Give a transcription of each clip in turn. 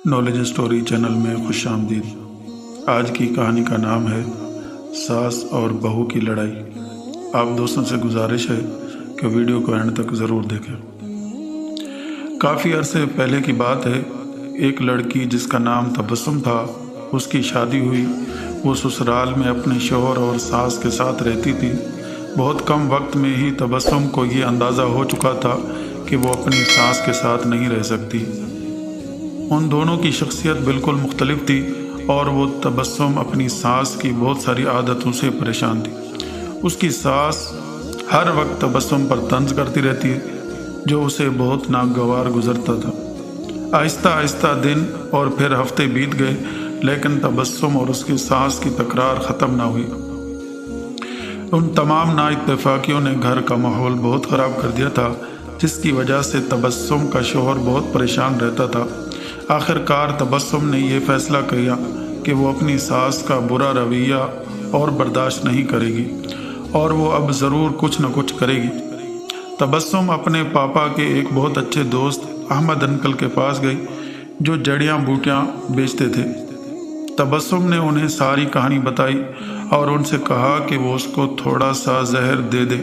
Knowledge story channel में खुश आमदीद। आज की कहानी का नाम है सास और बहू की लड़ाई। आप दोस्तों से गुजारिश है कि वीडियो को एंड तक ज़रूर देखें। काफ़ी अरसे पहले की बात है। एक लड़की जिसका नाम तबस्सुम था, उसकी शादी हुई। वो ससुराल में अपने शौहर और सास के साथ रहती थी। बहुत कम वक्त में ही तबस्सुम को ये अंदाज़ा हो चुका था कि वो अपनी सास के साथ नहीं रह सकती। उन दोनों की शख्सियत बिल्कुल मुख्तलिफ थी और वो तबस्सुम अपनी सास की बहुत सारी आदतों से परेशान थी। उसकी सास हर वक्त तबस्सुम पर तंज करती रहती है, जो उसे बहुत नागवार गुजरता था। आहिस्ता आहिस्ता दिन और फिर हफ्ते बीत गए, लेकिन तबस्सुम और उसकी सास की तकरार ख़त्म ना हुई। उन तमाम नाइत्तेफाकियों ने घर का माहौल बहुत ख़राब कर दिया था, जिसकी वजह से तबस्सुम का शौहर बहुत परेशान रहता था। आखिरकार तबस्सुम ने यह फ़ैसला किया कि वो अपनी सास का बुरा रवैया और बर्दाश्त नहीं करेगी और वो अब ज़रूर कुछ न कुछ करेगी। तबस्सुम अपने पापा के एक बहुत अच्छे दोस्त अहमद अंकल के पास गई, जो जड़ियाँ बूटियाँ बेचते थे। तबस्सुम ने उन्हें सारी कहानी बताई और उनसे कहा कि वो उसको थोड़ा सा जहर दे दे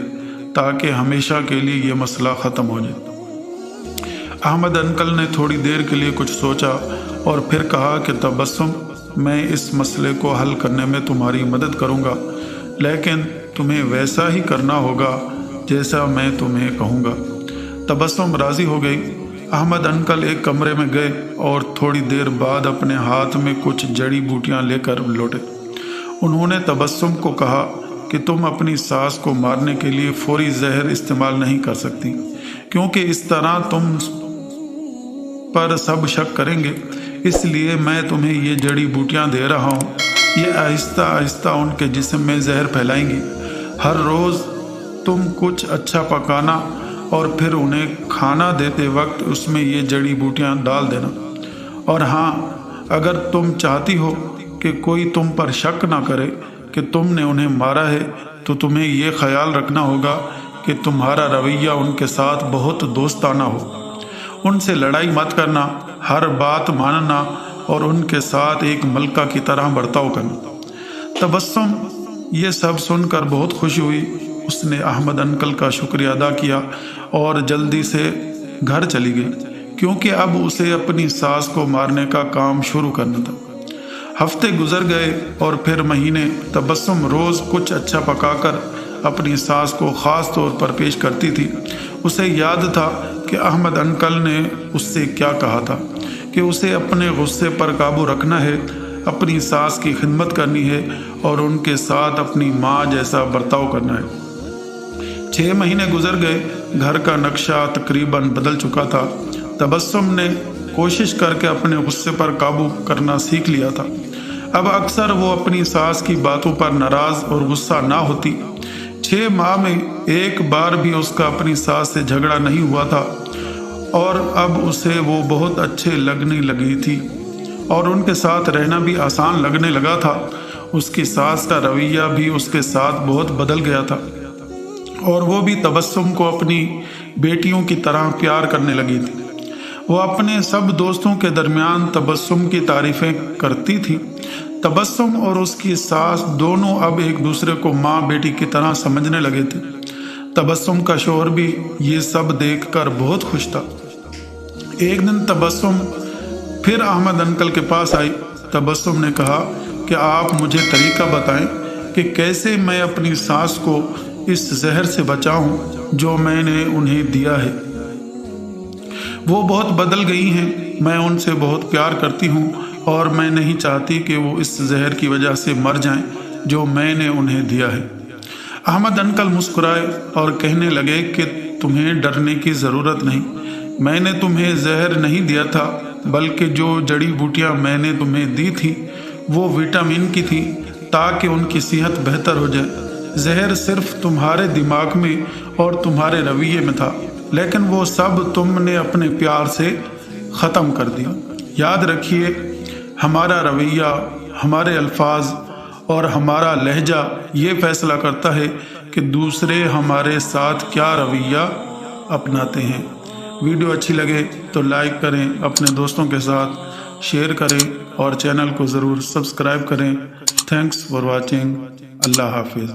ताकि हमेशा के लिए ये मसला ख़त्म हो जाए। अहमद अंकल ने थोड़ी देर के लिए कुछ सोचा और फिर कहा कि तबस्सुम, मैं इस मसले को हल करने में तुम्हारी मदद करूंगा, लेकिन तुम्हें वैसा ही करना होगा जैसा मैं तुम्हें कहूँगा। तबस्सुम राज़ी हो गई। अहमद अंकल एक कमरे में गए और थोड़ी देर बाद अपने हाथ में कुछ जड़ी बूटियाँ लेकर लौटे। उन्होंने तबस्सुम को कहा कि तुम अपनी सास को मारने के लिए फौरी जहर इस्तेमाल नहीं कर सकती, क्योंकि इस तरह तुम पर सब शक करेंगे। इसलिए मैं तुम्हें ये जड़ी बूटियाँ दे रहा हूँ। ये आहिस्ता आहिस्ता उनके जिस्म में जहर फैलाएंगी। हर रोज़ तुम कुछ अच्छा पकाना और फिर उन्हें खाना देते वक्त उसमें ये जड़ी बूटियाँ डाल देना। और हाँ, अगर तुम चाहती हो कि कोई तुम पर शक ना करे कि तुमने उन्हें मारा है, तो तुम्हें ये ख्याल रखना होगा कि तुम्हारा रवैया उनके साथ बहुत दोस्ताना हो। उनसे लड़ाई मत करना, हर बात मानना और उनके साथ एक मलका की तरह बर्ताव करना। तबस्सुम ये सब सुनकर बहुत खुश हुई। उसने अहमद अंकल का शुक्रिया अदा किया और जल्दी से घर चली गई, क्योंकि अब उसे अपनी सास को मारने का काम शुरू करना था। हफ्ते गुजर गए और फिर महीने। तबस्सुम रोज़ कुछ अच्छा पकाकर अपनी सास को ख़ास तौर पर पेश करती थी। उसे याद था कि अहमद अंकल ने उससे क्या कहा था कि उसे अपने गुस्से पर काबू रखना है, अपनी सास की खिदमत करनी है और उनके साथ अपनी माँ जैसा बर्ताव करना है। 6 महीने गुजर गए। घर का नक्शा तकरीबन बदल चुका था। तबस्सुम ने कोशिश करके अपने गुस्से पर काबू करना सीख लिया था। अब अक्सर वो अपनी सास की बातों पर नाराज़ और गुस्सा ना होती। 6 माह में एक बार भी उसका अपनी सास से झगड़ा नहीं हुआ था और अब उसे वो बहुत अच्छे लगने लगी थी और उनके साथ रहना भी आसान लगने लगा था। उसकी सास का रवैया भी उसके साथ बहुत बदल गया था और वो भी तबस्सुम को अपनी बेटियों की तरह प्यार करने लगी थी। वो अपने सब दोस्तों के दरमियान तबस्सुम की तारीफ़ें करती थी। तबस्सुम और उसकी सास दोनों अब एक दूसरे को माँ बेटी की तरह समझने लगे थे। तबस्सुम का शौहर भी ये सब देखकर बहुत खुश था। एक दिन तबस्सुम फिर अहमद अंकल के पास आई। तबस्सुम ने कहा कि आप मुझे तरीका बताएं कि कैसे मैं अपनी सास को इस जहर से बचाऊं जो मैंने उन्हें दिया है। वो बहुत बदल गई हैं। मैं उनसे बहुत प्यार करती हूँ और मैं नहीं चाहती कि वो इस जहर की वजह से मर जाएं जो मैंने उन्हें दिया है। अहमद अंकल मुस्कुराए और कहने लगे कि तुम्हें डरने की ज़रूरत नहीं। मैंने तुम्हें जहर नहीं दिया था, बल्कि जो जड़ी बूटियाँ मैंने तुम्हें दी थी वो विटामिन की थी, ताकि उनकी सेहत बेहतर हो जाए। जहर सिर्फ तुम्हारे दिमाग में और तुम्हारे रवैये में था, लेकिन वो सब तुमने अपने प्यार से ख़त्म कर दिया। याद रखिए, हमारा रवैया, हमारे अल्फाज और हमारा लहजा ये फैसला करता है कि दूसरे हमारे साथ क्या रवैया अपनाते हैं। वीडियो अच्छी लगे तो लाइक करें, अपने दोस्तों के साथ شیئر کریں اور چینل کو ضرور سبسکرائب کریں۔ Thanks for watching. اللہ حافظ۔